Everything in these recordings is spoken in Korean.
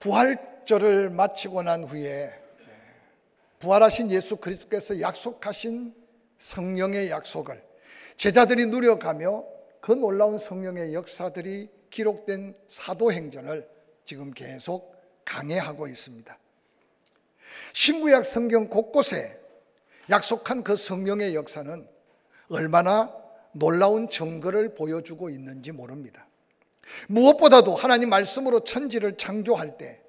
부활절을 마치고 난 후에 부활하신 예수 그리스도께서 약속하신 성령의 약속을 제자들이 누려가며 그 놀라운 성령의 역사들이 기록된 사도행전을 지금 계속 강해하고 있습니다. 신구약 성경 곳곳에 약속한 그 성령의 역사는 얼마나 놀라운 증거를 보여주고 있는지 모릅니다. 무엇보다도 하나님 말씀으로 천지를 창조할 때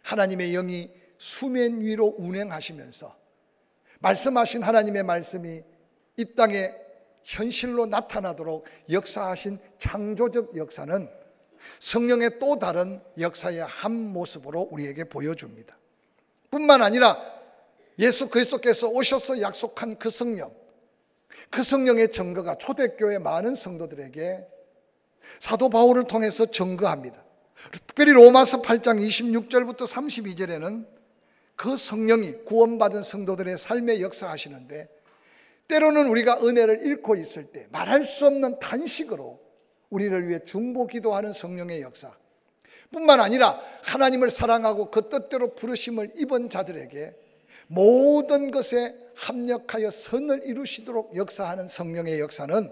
하나님의 영이 수면 위로 운행하시면서 말씀하신 하나님의 말씀이 이 땅에 현실로 나타나도록 역사하신 창조적 역사는 성령의 또 다른 역사의 한 모습으로 우리에게 보여줍니다. 뿐만 아니라 예수 그리스도께서 오셔서 약속한 그 성령, 그 성령의 증거가 초대교회 많은 성도들에게 사도 바울을 통해서 증거합니다. 특별히 로마서 8장 26절부터 32절에는 그 성령이 구원받은 성도들의 삶에 역사하시는데, 때로는 우리가 은혜를 잃고 있을 때 말할 수 없는 탄식으로 우리를 위해 중보 기도하는 성령의 역사, 뿐만 아니라 하나님을 사랑하고 그 뜻대로 부르심을 입은 자들에게 모든 것에 합력하여 선을 이루시도록 역사하는 성령의 역사는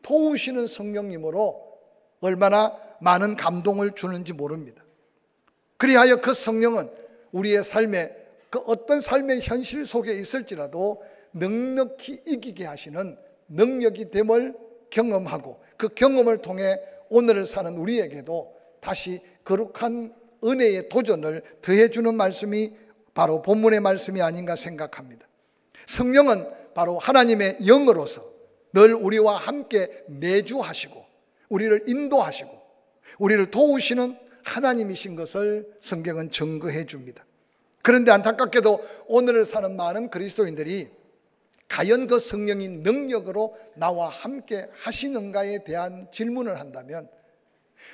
도우시는 성령님으로 얼마나 많은 감동을 주는지 모릅니다. 그리하여 그 성령은 우리의 삶에 그 어떤 삶의 현실 속에 있을지라도 넉넉히 이기게 하시는 능력이 됨을 경험하고, 그 경험을 통해 오늘을 사는 우리에게도 다시 거룩한 은혜의 도전을 더해주는 말씀이 바로 본문의 말씀이 아닌가 생각합니다. 성령은 바로 하나님의 영으로서 늘 우리와 함께 내주하시고 우리를 인도하시고 우리를 도우시는 하나님이신 것을 성경은 증거해 줍니다. 그런데 안타깝게도 오늘을 사는 많은 그리스도인들이 과연 그 성령이 능력으로 나와 함께 하시는가에 대한 질문을 한다면,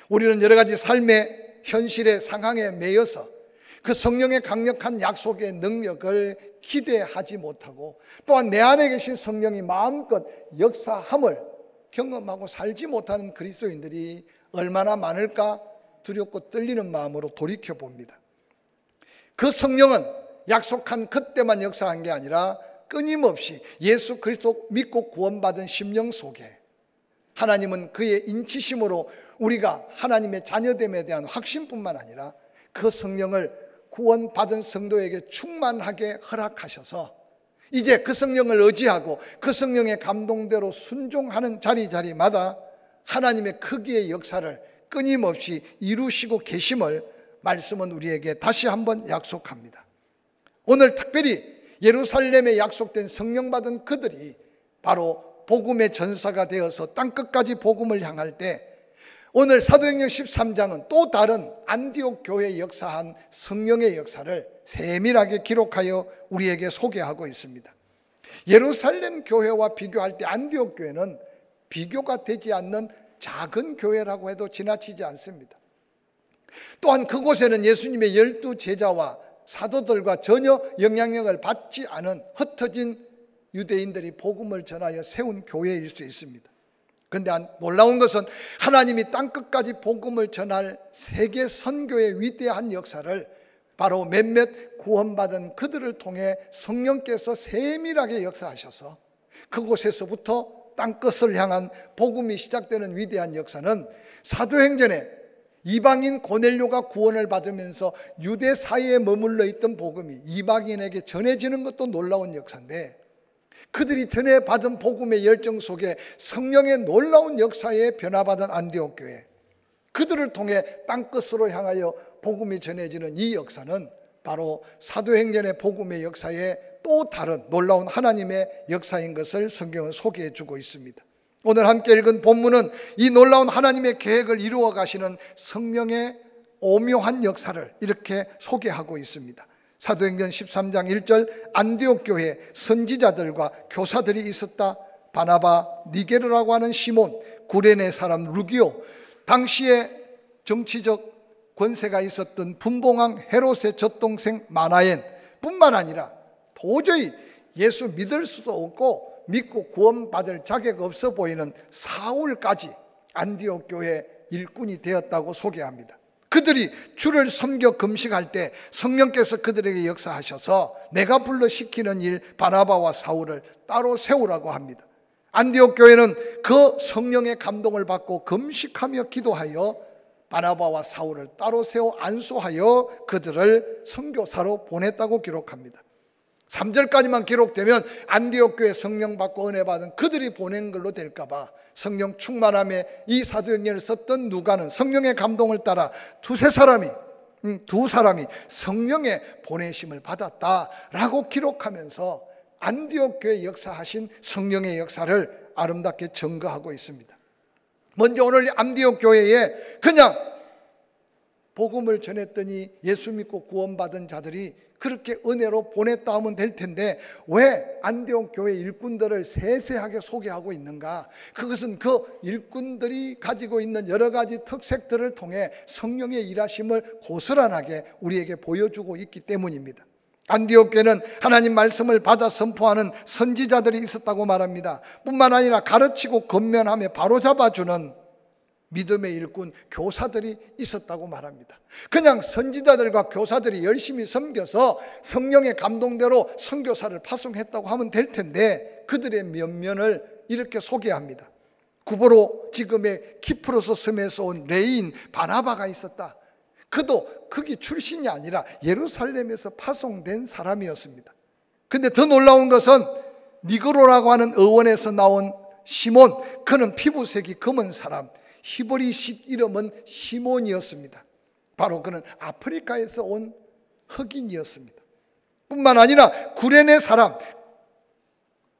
우리는 여러 가지 삶의 현실의 상황에 매여서 그 성령의 강력한 약속의 능력을 기대하지 못하고, 또한 내 안에 계신 성령이 마음껏 역사함을 경험하고 살지 못하는 그리스도인들이 얼마나 많을까 두렵고 떨리는 마음으로 돌이켜봅니다. 그 성령은 약속한 그때만 역사한 게 아니라 끊임없이 예수 그리스도 믿고 구원받은 심령 속에 하나님은 그의 인치심으로 우리가 하나님의 자녀됨에 대한 확신뿐만 아니라 그 성령을 구원받은 성도에게 충만하게 허락하셔서 이제 그 성령을 의지하고 그 성령의 감동대로 순종하는 자리마다 하나님의 크기의 역사를 끊임없이 이루시고 계심을 말씀은 우리에게 다시 한번 약속합니다. 오늘 특별히 예루살렘에 약속된 성령 받은 그들이 바로 복음의 전사가 되어서 땅끝까지 복음을 향할 때, 오늘 사도행전 13장은 또 다른 안디옥 교회에 역사한 성령의 역사를 세밀하게 기록하여 우리에게 소개하고 있습니다. 예루살렘 교회와 비교할 때 안디옥 교회는 비교가 되지 않는 작은 교회라고 해도 지나치지 않습니다. 또한 그곳에는 예수님의 12제자와 사도들과 전혀 영향력을 받지 않은 흩어진 유대인들이 복음을 전하여 세운 교회일 수 있습니다. 그런데 놀라운 것은 하나님이 땅끝까지 복음을 전할 세계 선교의 위대한 역사를 바로 몇몇 구원받은 그들을 통해 성령께서 세밀하게 역사하셔서 그곳에서부터 땅끝을 향한 복음이 시작되는 위대한 역사는 사도행전에 이방인 고넬료가 구원을 받으면서 유대 사이에 머물러 있던 복음이 이방인에게 전해지는 것도 놀라운 역사인데, 그들이 전해받은 복음의 열정 속에 성령의 놀라운 역사에 변화받은 안디옥 교회, 그들을 통해 땅끝으로 향하여 복음이 전해지는 이 역사는 바로 사도행전의 복음의 역사에 또 다른 놀라운 하나님의 역사인 것을 성경은 소개해 주고 있습니다. 오늘 함께 읽은 본문은 이 놀라운 하나님의 계획을 이루어 가시는 성령의 오묘한 역사를 이렇게 소개하고 있습니다. 사도행전 13장 1절, 안디옥 교회에 선지자들과 교사들이 있었다. 바나바, 니게르라고 하는 시몬, 구레네 사람 루기오, 당시에 정치적 권세가 있었던 분봉왕 헤롯의 젖동생 마나엔 뿐만 아니라 도저히 예수 믿을 수도 없고 믿고 구원받을 자격 없어 보이는 사울까지 안디옥 교회 일꾼이 되었다고 소개합니다. 그들이 주를 섬겨 금식할 때 성령께서 그들에게 역사하셔서 내가 불러 시키는 일 바나바와 사울을 따로 세우라고 합니다. 안디옥 교회는 그 성령의 감동을 받고 금식하며 기도하여 바나바와 사울을 따로 세워 안수하여 그들을 선교사로 보냈다고 기록합니다. 3절까지만 기록되면 안디옥 교회 성령 받고 은혜 받은 그들이 보낸 걸로 될까봐 성령 충만함에 이 사도행전을 썼던 누가는 성령의 감동을 따라 두 사람이 성령의 보내심을 받았다라고 기록하면서 안디옥 교회 역사하신 성령의 역사를 아름답게 증거하고 있습니다. 먼저 오늘 안디옥 교회에 그냥 복음을 전했더니 예수 믿고 구원받은 자들이 그렇게 은혜로 보냈다 하면 될 텐데 왜 안디옥 교회 일꾼들을 세세하게 소개하고 있는가? 그것은 그 일꾼들이 가지고 있는 여러 가지 특색들을 통해 성령의 일하심을 고스란하게 우리에게 보여주고 있기 때문입니다. 안디옥 교회는 하나님 말씀을 받아 선포하는 선지자들이 있었다고 말합니다. 뿐만 아니라 가르치고 권면하며 바로잡아주는 믿음의 일꾼 교사들이 있었다고 말합니다. 그냥 선지자들과 교사들이 열심히 섬겨서 성령의 감동대로 선교사를 파송했다고 하면 될 텐데 그들의 면면을 이렇게 소개합니다. 구보로 지금의 키프로스 섬에서 온 레인 바나바가 있었다. 그도 거기 출신이 아니라 예루살렘에서 파송된 사람이었습니다. 근데 더 놀라운 것은 니그로라고 하는 어원에서 나온 시몬, 그는 피부색이 검은 사람, 히브리식 이름은 시몬이었습니다. 바로 그는 아프리카에서 온 흑인이었습니다. 뿐만 아니라 구레네 사람,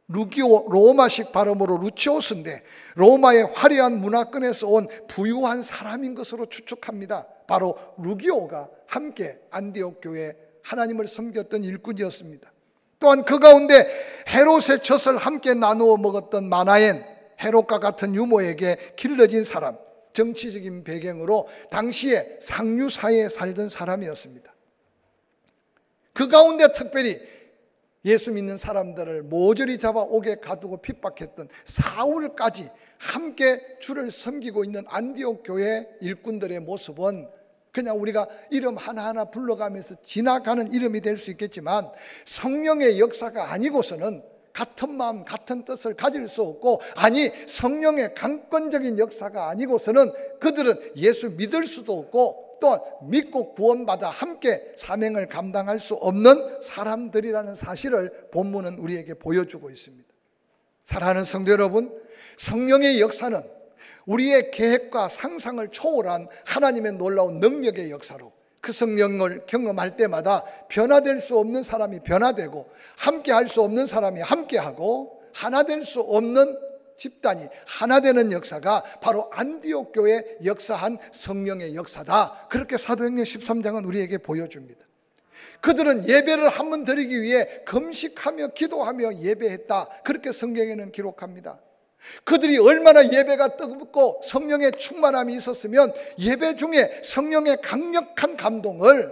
루기오, 로마식 발음으로 루치오스인데 로마의 화려한 문화권에서 온 부유한 사람인 것으로 추측합니다. 바로 루기오가 함께 안디옥 교회에 하나님을 섬겼던 일꾼이었습니다. 또한 그 가운데 헤롯의 젖을 함께 나누어 먹었던 마나엔, 헤롯과 같은 유모에게 길러진 사람, 정치적인 배경으로 당시에 상류사회에 살던 사람이었습니다. 그 가운데 특별히 예수 믿는 사람들을 모조리 잡아 옥에 가두고 핍박했던 사울까지 함께 주를 섬기고 있는 안디옥 교회 일꾼들의 모습은 그냥 우리가 이름 하나하나 불러가면서 지나가는 이름이 될 수 있겠지만 성령의 역사가 아니고서는 같은 마음 같은 뜻을 가질 수 없고, 아니 성령의 강권적인 역사가 아니고서는 그들은 예수 믿을 수도 없고 또 믿고 구원받아 함께 사명을 감당할 수 없는 사람들이라는 사실을 본문은 우리에게 보여주고 있습니다. 사랑하는 성도 여러분, 성령의 역사는 우리의 계획과 상상을 초월한 하나님의 놀라운 능력의 역사로 그 성령을 경험할 때마다 변화될 수 없는 사람이 변화되고 함께 할 수 없는 사람이 함께하고 하나 될 수 없는 집단이 하나 되는 역사가 바로 안디옥 교회에 역사한 성령의 역사다. 그렇게 사도행전 13장은 우리에게 보여줍니다. 그들은 예배를 한 번 드리기 위해 금식하며 기도하며 예배했다. 그렇게 성경에는 기록합니다. 그들이 얼마나 예배가 뜨겁고 성령의 충만함이 있었으면 예배 중에 성령의 강력한 감동을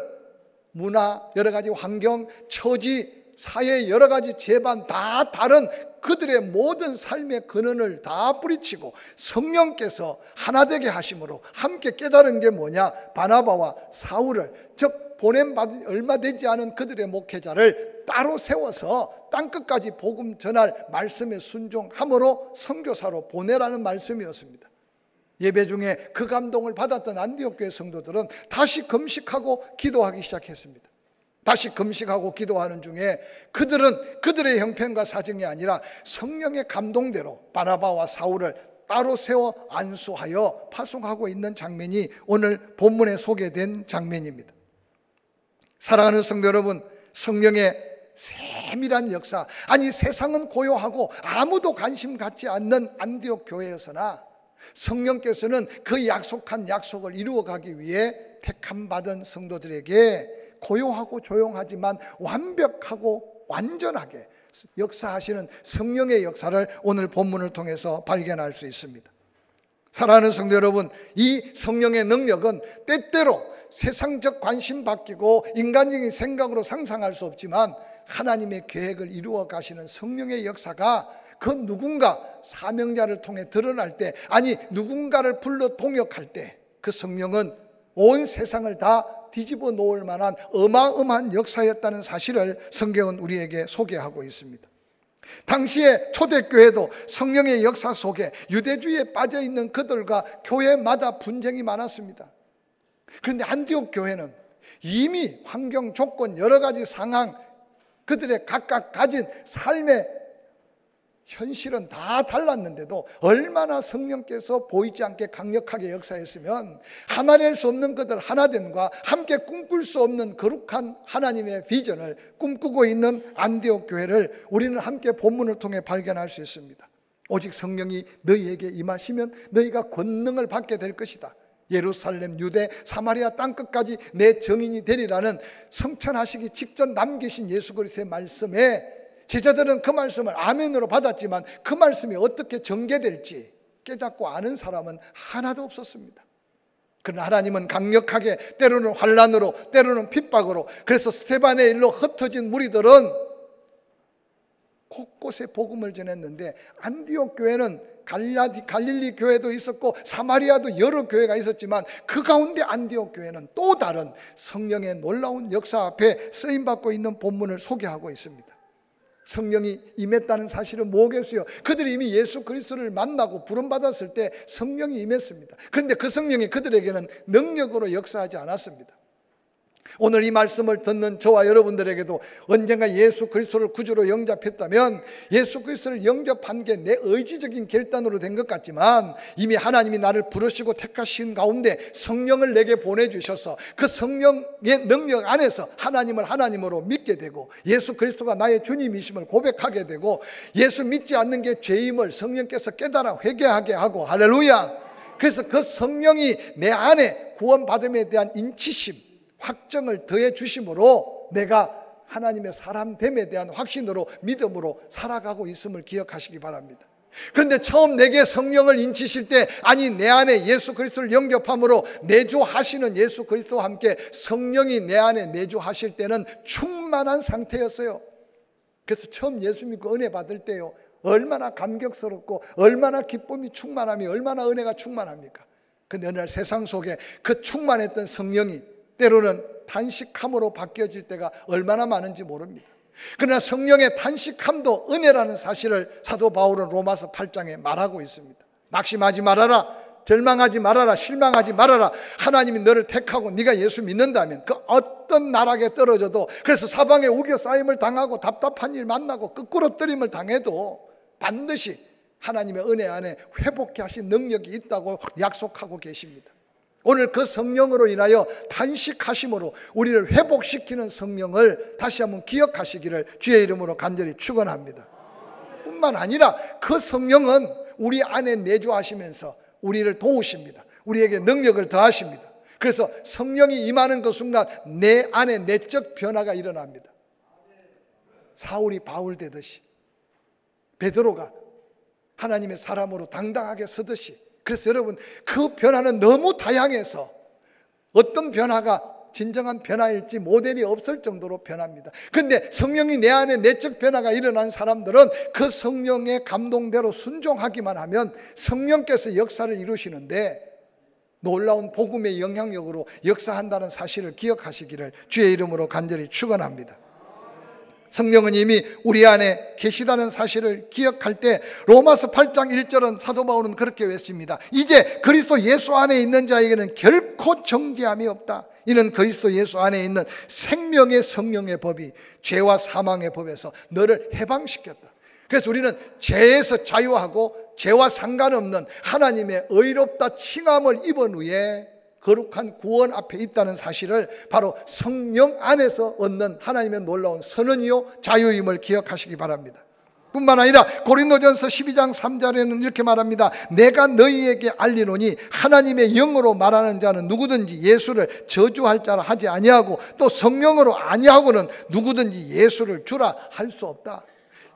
문화, 여러 가지 환경, 처지, 사회의 여러 가지 재반 다 다른 그들의 모든 삶의 근원을 다 뿌리치고 성령께서 하나 되게 하심으로 함께 깨달은 게 뭐냐? 바나바와 사울을, 즉 보냄받은 얼마 되지 않은 그들의 목회자를 따로 세워서 땅끝까지 복음 전할 말씀에 순종함으로 선교사로 보내라는 말씀이었습니다. 예배 중에 그 감동을 받았던 안디옥 교회 성도들은 다시 금식하고 기도하기 시작했습니다. 다시 금식하고 기도하는 중에 그들은 그들의 형편과 사정이 아니라 성령의 감동대로 바나바와 사울을 따로 세워 안수하여 파송하고 있는 장면이 오늘 본문에 소개된 장면입니다. 사랑하는 성도 여러분, 성령의 세밀한 역사, 아니 세상은 고요하고 아무도 관심 갖지 않는 안디옥 교회였으나 성령께서는 그 약속한 약속을 이루어가기 위해 택함 받은 성도들에게 고요하고 조용하지만 완벽하고 완전하게 역사하시는 성령의 역사를 오늘 본문을 통해서 발견할 수 있습니다. 사랑하는 성도 여러분, 이 성령의 능력은 때때로 세상적 관심 바뀌고 인간적인 생각으로 상상할 수 없지만 하나님의 계획을 이루어 가시는 성령의 역사가 그 누군가 사명자를 통해 드러날 때, 아니 누군가를 불러 동역할 때 그 성령은 온 세상을 다 뒤집어 놓을 만한 어마어마한 역사였다는 사실을 성경은 우리에게 소개하고 있습니다. 당시에 초대교회도 성령의 역사 속에 유대주의에 빠져있는 그들과 교회마다 분쟁이 많았습니다. 그런데 안디옥 교회는 이미 환경, 조건, 여러 가지 상황, 그들의 각각 가진 삶의 현실은 다 달랐는데도 얼마나 성령께서 보이지 않게 강력하게 역사했으면 하나 될 수 없는 그들 하나됨과 함께 꿈꿀 수 없는 거룩한 하나님의 비전을 꿈꾸고 있는 안디옥 교회를 우리는 함께 본문을 통해 발견할 수 있습니다. 오직 성령이 너희에게 임하시면 너희가 권능을 받게 될 것이다. 예루살렘, 유대, 사마리아 땅끝까지 내 증인이 되리라는 성천하시기 직전 남기신 예수 그리스도의 말씀에 제자들은 그 말씀을 아멘으로 받았지만 그 말씀이 어떻게 전개될지 깨닫고 아는 사람은 하나도 없었습니다. 그러나 하나님은 강력하게, 때로는 환난으로, 때로는 핍박으로, 그래서 스데반의 일로 흩어진 무리들은 곳곳에 복음을 전했는데 안디옥 교회는 갈릴리 교회도 있었고 사마리아도 여러 교회가 있었지만 그 가운데 안디옥 교회는 또 다른 성령의 놀라운 역사 앞에 쓰임받고 있는 본문을 소개하고 있습니다. 성령이 임했다는 사실은 뭐겠어요? 그들이 이미 예수 그리스도를 만나고 부름받았을 때 성령이 임했습니다. 그런데 그 성령이 그들에게는 능력으로 역사하지 않았습니다. 오늘 이 말씀을 듣는 저와 여러분들에게도 언젠가 예수 그리스도를 구주로 영접했다면 예수 그리스도를 영접한 게 내 의지적인 결단으로 된 것 같지만 이미 하나님이 나를 부르시고 택하신 가운데 성령을 내게 보내주셔서 그 성령의 능력 안에서 하나님을 하나님으로 믿게 되고 예수 그리스도가 나의 주님이심을 고백하게 되고 예수 믿지 않는 게 죄임을 성령께서 깨달아 회개하게 하고 할렐루야. 그래서 그 성령이 내 안에 구원받음에 대한 인치심 확정을 더해 주심으로 내가 하나님의 사람됨에 대한 확신으로 믿음으로 살아가고 있음을 기억하시기 바랍니다. 그런데 처음 내게 성령을 인치실 때 아니 내 안에 예수 그리스도를 영접함으로 내주하시는 예수 그리스도와 함께 성령이 내 안에 내주하실 때는 충만한 상태였어요. 그래서 처음 예수 믿고 은혜 받을 때요 얼마나 감격스럽고 얼마나 기쁨이 충만함이 얼마나 은혜가 충만합니까? 그런데 어느 날 세상 속에 그 충만했던 성령이 때로는 탄식함으로 바뀌어질 때가 얼마나 많은지 모릅니다. 그러나 성령의 탄식함도 은혜라는 사실을 사도 바울은 로마서 8장에 말하고 있습니다. 낙심하지 말아라, 절망하지 말아라, 실망하지 말아라. 하나님이 너를 택하고 네가 예수 믿는다면 그 어떤 나락에 떨어져도, 그래서 사방에 우겨싸임을 당하고 답답한 일 만나고 끄꾸러뜨림을 당해도 반드시 하나님의 은혜 안에 회복케 하신 능력이 있다고 약속하고 계십니다. 오늘 그 성령으로 인하여 탄식하심으로 우리를 회복시키는 성령을 다시 한번 기억하시기를 주의 이름으로 간절히 축원합니다. 뿐만 아니라 그 성령은 우리 안에 내주하시면서 우리를 도우십니다. 우리에게 능력을 더하십니다. 그래서 성령이 임하는 그 순간 내 안에 내적 변화가 일어납니다. 사울이 바울 되듯이, 베드로가 하나님의 사람으로 당당하게 서듯이. 그래서 여러분 그 변화는 너무 다양해서 어떤 변화가 진정한 변화일지 모델이 없을 정도로 변합니다. 그런데 성령이 내 안에 내적 변화가 일어난 사람들은 그 성령의 감동대로 순종하기만 하면 성령께서 역사를 이루시는데 놀라운 복음의 영향력으로 역사한다는 사실을 기억하시기를 주의 이름으로 간절히 축원합니다. 성령은 이미 우리 안에 계시다는 사실을 기억할 때 로마서 8장 1절은 사도 바울은 그렇게 외칩니다. 이제 그리스도 예수 안에 있는 자에게는 결코 정죄함이 없다. 이는 그리스도 예수 안에 있는 생명의 성령의 법이 죄와 사망의 법에서 너를 해방시켰다. 그래서 우리는 죄에서 자유하고 죄와 상관없는 하나님의 의롭다 칭함을 입은 후에 거룩한 구원 앞에 있다는 사실을 바로 성령 안에서 얻는 하나님의 놀라운 선언이요 자유임을 기억하시기 바랍니다. 뿐만 아니라 고린도전서 12장 3절에는 이렇게 말합니다. 내가 너희에게 알리노니 하나님의 영으로 말하는 자는 누구든지 예수를 저주할 자라 하지 아니하고 또 성령으로 아니하고는 누구든지 예수를 주라 할 수 없다.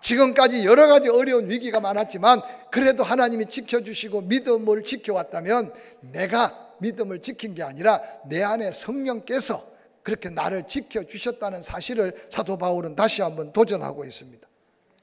지금까지 여러 가지 어려운 위기가 많았지만 그래도 하나님이 지켜주시고 믿음을 지켜왔다면 내가 믿음을 지킨 게 아니라 내 안에 성령께서 그렇게 나를 지켜주셨다는 사실을 사도 바울은 다시 한번 도전하고 있습니다.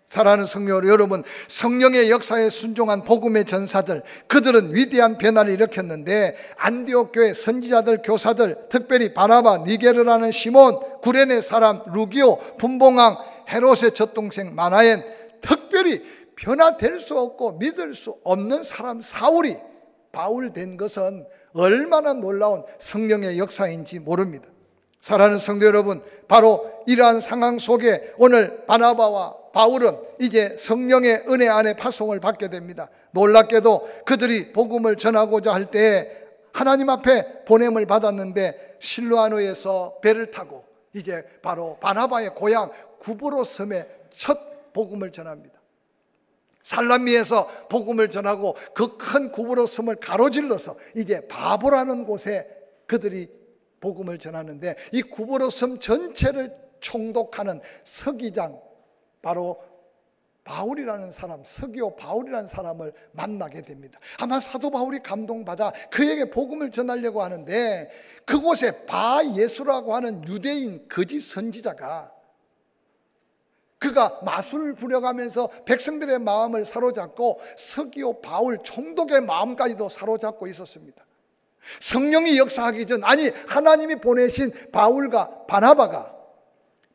사랑하는 성도 여러분, 성령의 역사에 순종한 복음의 전사들, 그들은 위대한 변화를 일으켰는데 안디옥 교회 선지자들, 교사들, 특별히 바나바, 니게르라는 시몬, 구레네 사람 루기오, 분봉왕, 헤롯의 젖동생 마나엔, 특별히 변화될 수 없고 믿을 수 없는 사람 사울이 바울 된 것은 얼마나 놀라운 성령의 역사인지 모릅니다. 사랑하는 성도 여러분, 바로 이러한 상황 속에 오늘 바나바와 바울은 이제 성령의 은혜 안에 파송을 받게 됩니다. 놀랍게도 그들이 복음을 전하고자 할 때 하나님 앞에 보냄을 받았는데 실로아노에서 배를 타고 이제 바로 바나바의 고향 구브로 섬에 첫 복음을 전합니다. 살라미에서 복음을 전하고 그 큰 구브로 섬을 가로질러서 이제 바보라는 곳에 그들이 복음을 전하는데, 이 구브로 섬 전체를 총독하는 서기장, 바로 바울이라는 사람, 서기오 바울이라는 사람을 만나게 됩니다. 아마 사도 바울이 감동받아 그에게 복음을 전하려고 하는데, 그곳에 바예수라고 하는 유대인 거짓 선지자가, 그가 마술을 부려가면서 백성들의 마음을 사로잡고 서기오 바울 총독의 마음까지도 사로잡고 있었습니다. 성령이 역사하기 전, 아니 하나님이 보내신 바울과 바나바가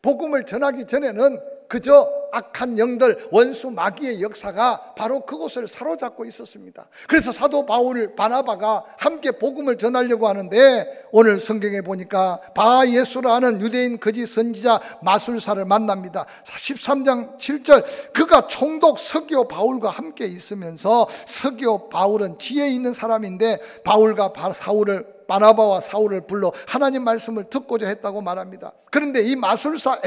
복음을 전하기 전에는 그저 악한 영들, 원수 마귀의 역사가 바로 그곳을 사로잡고 있었습니다. 그래서 사도 바울, 바나바가 함께 복음을 전하려고 하는데, 오늘 성경에 보니까 바예수라는 유대인 거짓 선지자 마술사를 만납니다. 13장 7절, 그가 총독 서기오 바울과 함께 있으면서, 서기오 바울은 지혜 있는 사람인데 바울과 바나바와 사울을 불러 하나님 말씀을 듣고자 했다고 말합니다. 그런데 이 마술사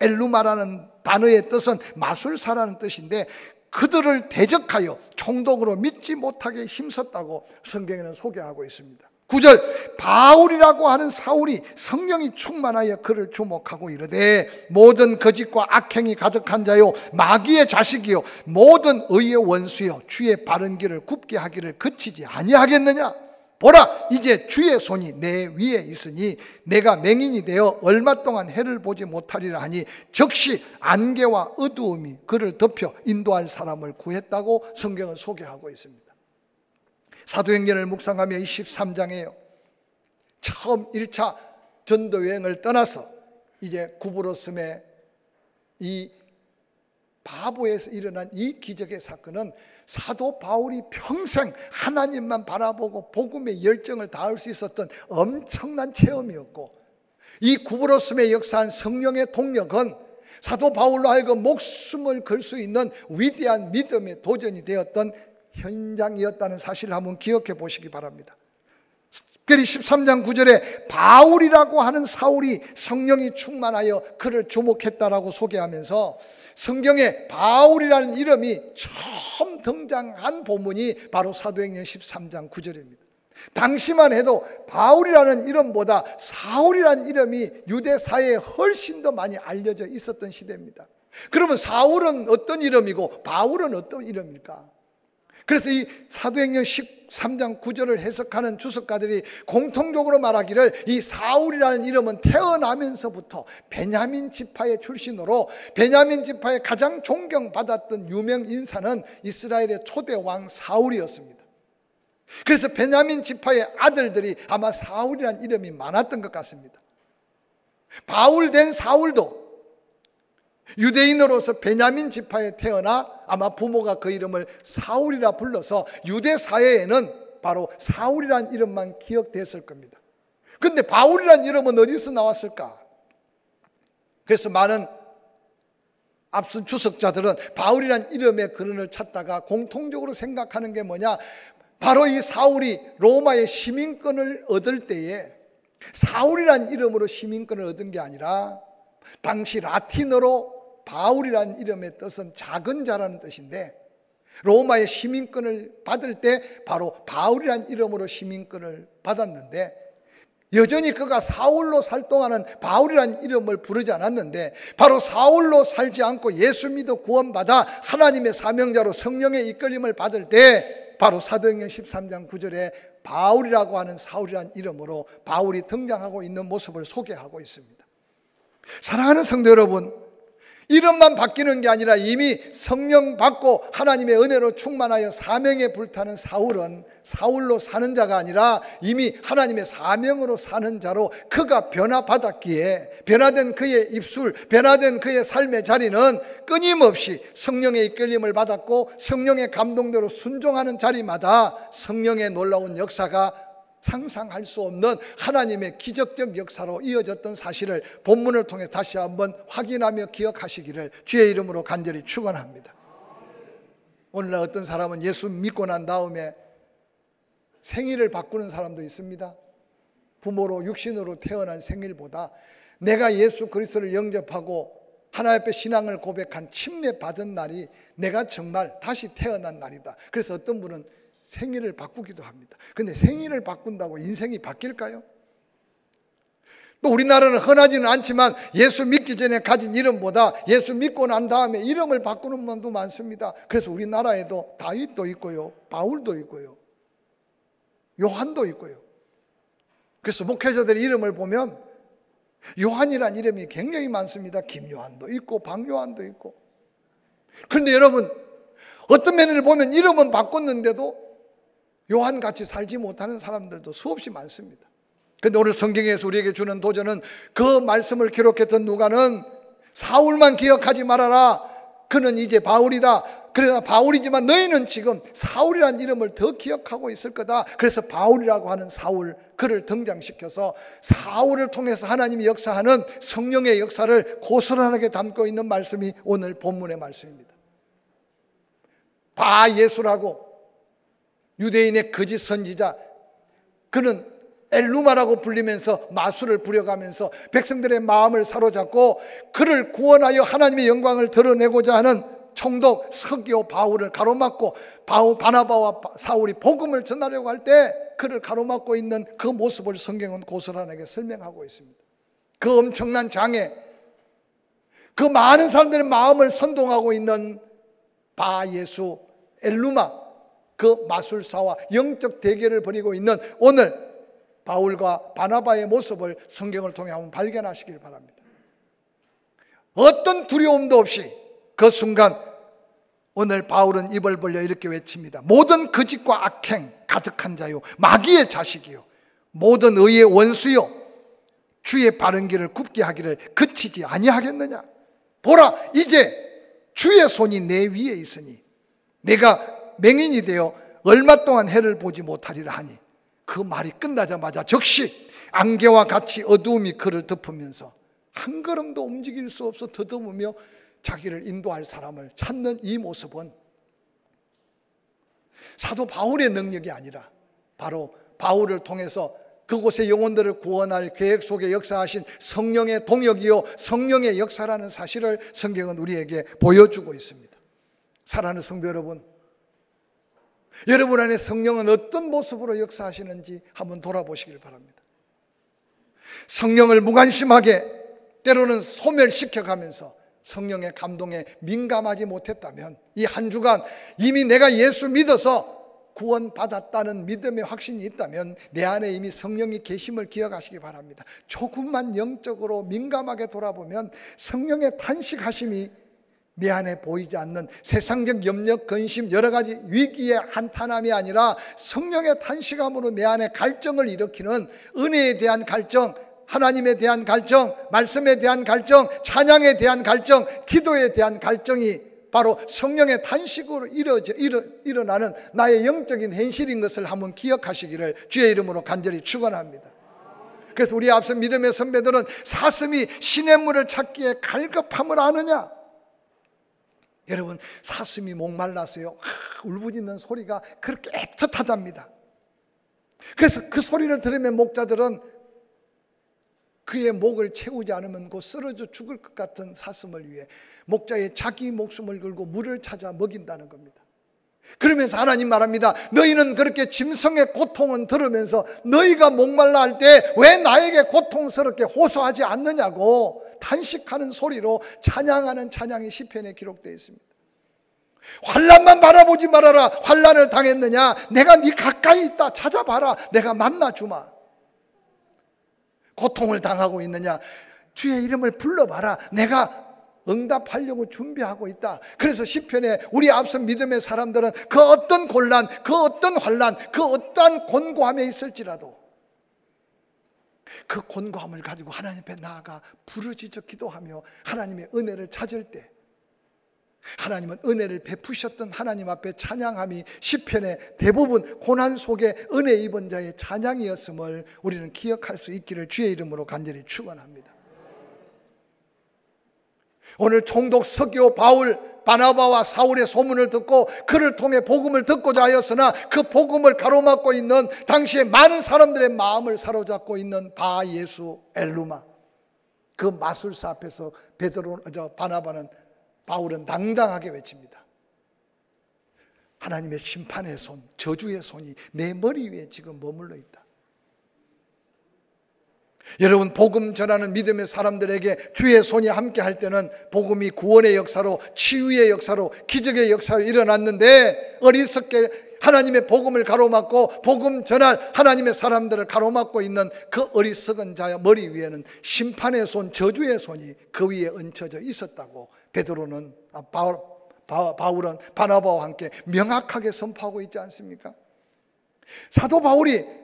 엘루마라는 단어의 뜻은 마술사라는 뜻인데, 그들을 대적하여 총독으로 믿지 못하게 힘썼다고 성경에는 소개하고 있습니다. 9절, 바울이라고 하는 사울이 성령이 충만하여 그를 주목하고 이르되, 모든 거짓과 악행이 가득한 자요 마귀의 자식이요 모든 의의 원수요 주의 바른 길을 굽게 하기를 그치지 아니하겠느냐. 보라, 이제 주의 손이 내 위에 있으니 내가 맹인이 되어 얼마 동안 해를 보지 못하리라 하니, 즉시 안개와 어두움이 그를 덮여 인도할 사람을 구했다고 성경은 소개하고 있습니다. 사도행전을 묵상하며 23장에요, 처음 1차 전도 여행을 떠나서 이제 구브로 섬에 이 바보에서 일어난 이 기적의 사건은 사도 바울이 평생 하나님만 바라보고 복음의 열정을 다할 수 있었던 엄청난 체험이었고, 이 구브로 섬에 역사한 성령의 동력은 사도 바울로 하여금 목숨을 걸 수 있는 위대한 믿음의 도전이 되었던 현장이었다는 사실을 한번 기억해 보시기 바랍니다. 특별히 13장 9절에 바울이라고 하는 사울이 성령이 충만하여 그를 주목했다라고 소개하면서, 성경에 바울이라는 이름이 처음 등장한 본문이 바로 사도행전 13장 9절입니다. 당시만 해도 바울이라는 이름보다 사울이라는 이름이 유대 사회에 훨씬 더 많이 알려져 있었던 시대입니다. 그러면 사울은 어떤 이름이고 바울은 어떤 이름일까? 그래서 이 사도행전 13장 9절을 해석하는 주석가들이 공통적으로 말하기를, 이 사울이라는 이름은 태어나면서부터 베냐민 지파의 출신으로, 베냐민 지파의 가장 존경받았던 유명 인사는 이스라엘의 초대 왕 사울이었습니다. 그래서 베냐민 지파의 아들들이 아마 사울이라는 이름이 많았던 것 같습니다. 바울 된 사울도 유대인으로서 베냐민 지파에 태어나 아마 부모가 그 이름을 사울이라 불러서 유대 사회에는 바로 사울이라는 이름만 기억됐을 겁니다. 그런데 바울이라는 이름은 어디서 나왔을까? 그래서 많은 앞선 주석자들은 바울이라는 이름의 근원을 찾다가 공통적으로 생각하는 게 뭐냐, 바로 이 사울이 로마의 시민권을 얻을 때에 사울이라는 이름으로 시민권을 얻은 게 아니라, 당시 라틴어로 바울이라는 이름의 뜻은 작은 자라는 뜻인데, 로마의 시민권을 받을 때 바로 바울이라는 이름으로 시민권을 받았는데, 여전히 그가 사울로 살 동안은 바울이라는 이름을 부르지 않았는데, 바로 사울로 살지 않고 예수 믿어 구원받아 하나님의 사명자로 성령의 이끌림을 받을 때 바로 사도행전 13장 9절에 바울이라고 하는 사울이라는 이름으로 바울이 등장하고 있는 모습을 소개하고 있습니다. 사랑하는 성도 여러분, 이름만 바뀌는 게 아니라 이미 성령 받고 하나님의 은혜로 충만하여 사명에 불타는 사울은 사울로 사는 자가 아니라 이미 하나님의 사명으로 사는 자로 그가 변화받았기에 변화된 그의 입술, 변화된 그의 삶의 자리는 끊임없이 성령의 이끌림을 받았고 성령의 감동대로 순종하는 자리마다 성령의 놀라운 역사가 상상할 수 없는 하나님의 기적적 역사로 이어졌던 사실을 본문을 통해 다시 한번 확인하며 기억하시기를 주의 이름으로 간절히 축원합니다. 오늘날 어떤 사람은 예수 믿고 난 다음에 생일을 바꾸는 사람도 있습니다. 부모로 육신으로 태어난 생일보다 내가 예수 그리스도를 영접하고 하나님 앞에 신앙을 고백한 침례받은 날이 내가 정말 다시 태어난 날이다. 그래서 어떤 분은 생일을 바꾸기도 합니다. 그런데 생일을 바꾼다고 인생이 바뀔까요? 또 우리나라는 흔하지는 않지만 예수 믿기 전에 가진 이름보다 예수 믿고 난 다음에 이름을 바꾸는 분도 많습니다. 그래서 우리나라에도 다윗도 있고요, 바울도 있고요, 요한도 있고요. 그래서 목회자들의 이름을 보면 요한이라는 이름이 굉장히 많습니다. 김요한도 있고 박요한도 있고. 그런데 여러분, 어떤 면을 보면 이름은 바꿨는데도 요한같이 살지 못하는 사람들도 수없이 많습니다. 그런데 오늘 성경에서 우리에게 주는 도전은 그 말씀을 기록했던 누가는 사울만 기억하지 말아라. 그는 이제 바울이다. 그래서 바울이지만 너희는 지금 사울이라는 이름을 더 기억하고 있을 거다. 그래서 바울이라고 하는 사울, 그를 등장시켜서 사울을 통해서 하나님이 역사하는 성령의 역사를 고스란하게 담고 있는 말씀이 오늘 본문의 말씀입니다. 바예수라고 유대인의 거짓 선지자, 그는 엘루마라고 불리면서 마술을 부려가면서 백성들의 마음을 사로잡고 그를 구원하여 하나님의 영광을 드러내고자 하는 총독 서기오 바울을 가로막고 바나바와 사울이 복음을 전하려고 할 때 그를 가로막고 있는 그 모습을 성경은 고스란하게 설명하고 있습니다. 그 엄청난 장애, 그 많은 사람들의 마음을 선동하고 있는 바예수, 엘루마, 그 마술사와 영적 대결을 벌이고 있는 오늘 바울과 바나바의 모습을 성경을 통해 한번 발견하시길 바랍니다. 어떤 두려움도 없이 그 순간 오늘 바울은 입을 벌려 이렇게 외칩니다. 모든 거짓과 악행 가득한 자요, 마귀의 자식이요, 모든 의의 원수요, 주의 바른 길을 굽게 하기를 그치지 아니하겠느냐. 보라, 이제 주의 손이 내 위에 있으니 내가 맹인이 되어 얼마 동안 해를 보지 못하리라 하니, 그 말이 끝나자마자 즉시 안개와 같이 어두움이 그를 덮으면서 한 걸음도 움직일 수 없어 더듬으며 자기를 인도할 사람을 찾는 이 모습은 사도 바울의 능력이 아니라 바로 바울을 통해서 그곳의 영혼들을 구원할 계획 속에 역사하신 성령의 동역이요 성령의 역사라는 사실을 성경은 우리에게 보여주고 있습니다. 사랑하는 성도 여러분, 여러분 안에 성령은 어떤 모습으로 역사하시는지 한번 돌아보시길 바랍니다. 성령을 무관심하게 때로는 소멸시켜가면서 성령의 감동에 민감하지 못했다면 이 한 주간 이미 내가 예수 믿어서 구원받았다는 믿음의 확신이 있다면 내 안에 이미 성령이 계심을 기억하시기 바랍니다. 조금만 영적으로 민감하게 돌아보면 성령의 탄식하심이 내 안에 보이지 않는 세상적 염려, 근심, 여러 가지 위기의 한탄함이 아니라 성령의 탄식함으로 내 안에 갈증을 일으키는 은혜에 대한 갈증, 하나님에 대한 갈증, 말씀에 대한 갈증, 찬양에 대한 갈증, 기도에 대한 갈증이 바로 성령의 탄식으로 일어나는 나의 영적인 현실인 것을 한번 기억하시기를 주의 이름으로 간절히 축원합니다. 그래서 우리 앞서 믿음의 선배들은 사슴이 시냇물을 찾기에 갈급함을 아느냐? 여러분, 사슴이 목말라서요 울부짖는 소리가 그렇게 애틋하답니다. 그래서 그 소리를 들으면 목자들은 그의 목을 채우지 않으면 곧 쓰러져 죽을 것 같은 사슴을 위해 목자의 자기 목숨을 걸고 물을 찾아 먹인다는 겁니다. 그러면서 하나님 말합니다. 너희는 그렇게 짐승의 고통은 들으면서 너희가 목말라 할 때 왜 나에게 고통스럽게 호소하지 않느냐고 탄식하는 소리로 찬양하는 찬양이 시편에 기록되어 있습니다. 환난만 바라보지 말아라. 환난을 당했느냐? 내가 네 가까이 있다. 찾아봐라. 내가 만나주마. 고통을 당하고 있느냐? 주의 이름을 불러봐라. 내가 응답하려고 준비하고 있다. 그래서 시편에 우리 앞서 믿음의 사람들은 그 어떤 곤란, 그 어떤 환난, 그 어떠한 곤고함에 있을지라도 그 곤고함을 가지고 하나님 앞에 나아가 부르짖어 기도하며 하나님의 은혜를 찾을 때 하나님은 은혜를 베푸셨던 하나님 앞에 찬양함이 시편의 대부분 고난 속에 은혜 입은 자의 찬양이었음을 우리는 기억할 수 있기를 주의 이름으로 간절히 축원합니다. 오늘 총독 서기오 바울, 바나바와 사울의 소문을 듣고 그를 통해 복음을 듣고자 하였으나 그 복음을 가로막고 있는 당시에 많은 사람들의 마음을 사로잡고 있는 바 예수 엘루마, 그 마술사 앞에서 바나바는 바울은 당당하게 외칩니다. 하나님의 심판의 손, 저주의 손이 내 머리 위에 지금 머물러 있다. 여러분, 복음 전하는 믿음의 사람들에게 주의 손이 함께 할 때는 복음이 구원의 역사로, 치유의 역사로, 기적의 역사로 일어났는데 어리석게 하나님의 복음을 가로막고 복음 전할 하나님의 사람들을 가로막고 있는 그 어리석은 자의 머리 위에는 심판의 손, 저주의 손이 그 위에 얹혀져 있었다고 바울은 바나바와 함께 명확하게 선포하고 있지 않습니까? 사도 바울이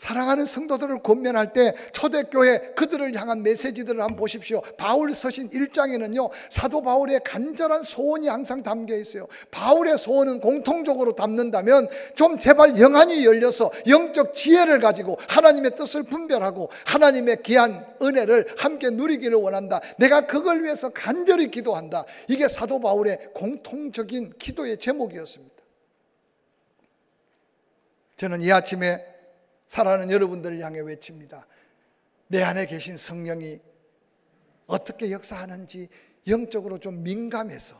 사랑하는 성도들을 권면할 때 초대교회 그들을 향한 메시지들을 한번 보십시오. 바울 서신 1장에는요 사도 바울의 간절한 소원이 항상 담겨 있어요. 바울의 소원은 공통적으로 담는다면 좀 제발 영안이 열려서 영적 지혜를 가지고 하나님의 뜻을 분별하고 하나님의 귀한 은혜를 함께 누리기를 원한다. 내가 그걸 위해서 간절히 기도한다. 이게 사도 바울의 공통적인 기도의 제목이었습니다. 저는 이 아침에 사랑하는 여러분들을 향해 외칩니다. 내 안에 계신 성령이 어떻게 역사하는지 영적으로 좀 민감해서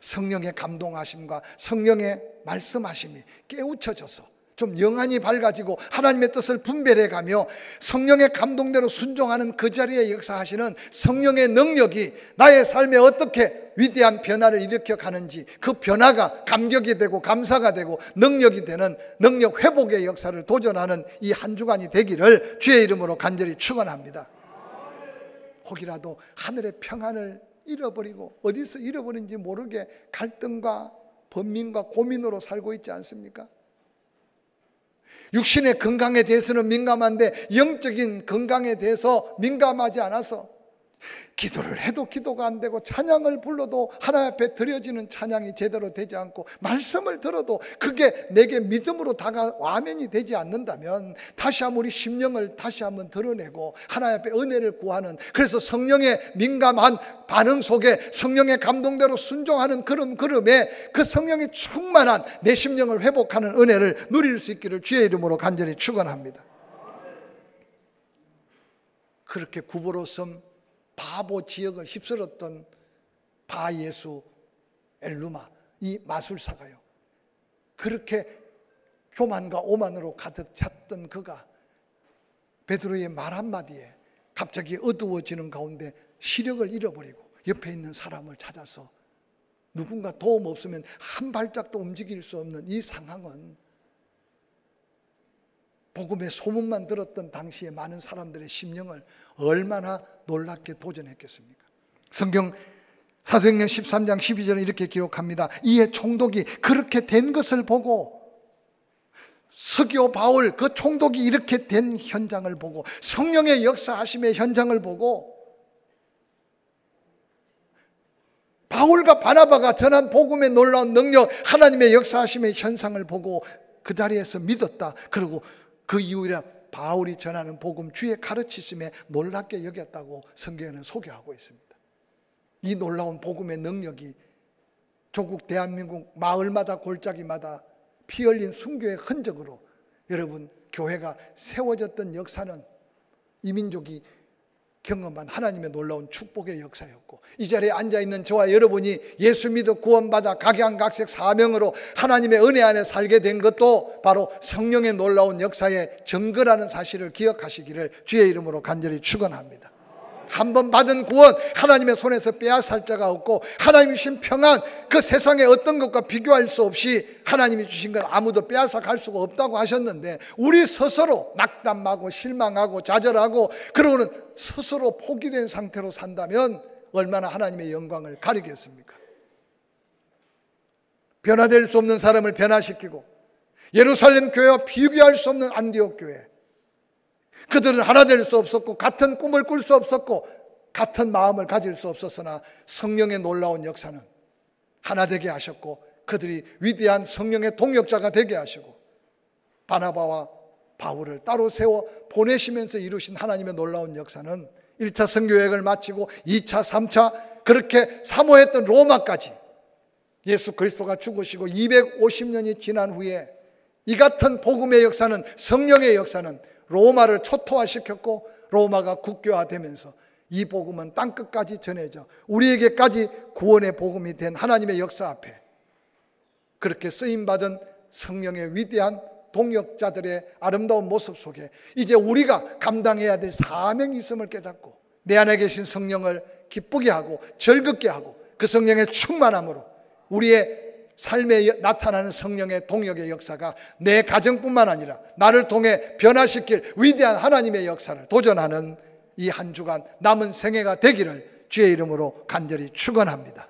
성령의 감동하심과 성령의 말씀하심이 깨우쳐져서 좀 영안이 밝아지고 하나님의 뜻을 분별해가며 성령의 감동대로 순종하는 그 자리에 역사하시는 성령의 능력이 나의 삶에 어떻게 위대한 변화를 일으켜 가는지, 그 변화가 감격이 되고 감사가 되고 능력이 되는 능력 회복의 역사를 도전하는 이 한 주간이 되기를 주의 이름으로 간절히 축원합니다. 혹이라도 하늘의 평안을 잃어버리고 어디서 잃어버린지 모르게 갈등과 번민과 고민으로 살고 있지 않습니까? 육신의 건강에 대해서는 민감한데 영적인 건강에 대해서 민감하지 않아서 기도를 해도 기도가 안 되고 찬양을 불러도 하나님 앞에 드려지는 찬양이 제대로 되지 않고 말씀을 들어도 그게 내게 믿음으로 와면이 되지 않는다면 다시 한번 우리 심령을 다시 한번 드러내고 하나님 앞에 은혜를 구하는, 그래서 성령의 민감한 반응 속에 성령의 감동대로 순종하는 걸음에 그 성령이 충만한 내 심령을 회복하는 은혜를 누릴 수 있기를 주의 이름으로 간절히 축원합니다. 그렇게 구보로섬 바보 지역을 휩쓸었던 바 예수 엘루마, 이 마술사가요, 그렇게 교만과 오만으로 가득 찼던 그가 베드로의 말 한마디에 갑자기 어두워지는 가운데 시력을 잃어버리고 옆에 있는 사람을 찾아서 누군가 도움 없으면 한 발짝도 움직일 수 없는 이 상황은 복음의 소문만 들었던 당시에 많은 사람들의 심령을 얼마나 놀랍게 도전했겠습니까? 성경 사도행전 13장 12절은 이렇게 기록합니다. 이에 총독이 그렇게 된 것을 보고, 서기오 바울 그 총독이 이렇게 된 현장을 보고, 성령의 역사하심의 현장을 보고, 바울과 바나바가 전한 복음의 놀라운 능력, 하나님의 역사하심의 현상을 보고 그 자리에서 믿었다. 그리고 그 이후에 바울이 전하는 복음, 주의 가르치심에 놀랍게 여겼다고 성경에는 소개하고 있습니다. 이 놀라운 복음의 능력이 조국 대한민국 마을마다 골짜기마다 피 흘린 순교의 흔적으로 여러분 교회가 세워졌던 역사는 이 민족이 경험한 하나님의 놀라운 축복의 역사였고, 이 자리에 앉아있는 저와 여러분이 예수 믿어 구원받아 각양각색 사명으로 하나님의 은혜 안에 살게 된 것도 바로 성령의 놀라운 역사의 증거라는 사실을 기억하시기를 주의 이름으로 간절히 축원합니다. 한 번 받은 구원, 하나님의 손에서 빼앗을 자가 없고 하나님이 주신 평안, 그 세상의 어떤 것과 비교할 수 없이 하나님이 주신 건 아무도 빼앗아 갈 수가 없다고 하셨는데, 우리 스스로 낙담하고 실망하고 좌절하고 그러고는 스스로 포기된 상태로 산다면 얼마나 하나님의 영광을 가리겠습니까? 변화될 수 없는 사람을 변화시키고 예루살렘 교회와 비교할 수 없는 안디옥 교회, 그들은 하나 될 수 없었고 같은 꿈을 꿀 수 없었고 같은 마음을 가질 수 없었으나 성령의 놀라운 역사는 하나 되게 하셨고 그들이 위대한 성령의 동역자가 되게 하시고 바나바와 바울을 따로 세워 보내시면서 이루신 하나님의 놀라운 역사는 1차 선교여행을 마치고 2차, 3차 그렇게 사모했던 로마까지 예수 그리스도가 죽으시고 250년이 지난 후에 이 같은 복음의 역사는, 성령의 역사는 로마를 초토화시켰고 로마가 국교화되면서 이 복음은 땅끝까지 전해져 우리에게까지 구원의 복음이 된 하나님의 역사 앞에 그렇게 쓰임받은 성령의 위대한 동역자들의 아름다운 모습 속에 이제 우리가 감당해야 될 사명이 있음을 깨닫고 내 안에 계신 성령을 기쁘게 하고 즐겁게 하고 그 성령의 충만함으로 우리의 삶에 나타나는 성령의 동역의 역사가 내 가정뿐만 아니라 나를 통해 변화시킬 위대한 하나님의 역사를 도전하는 이 한 주간 남은 생애가 되기를 주의 이름으로 간절히 축원합니다.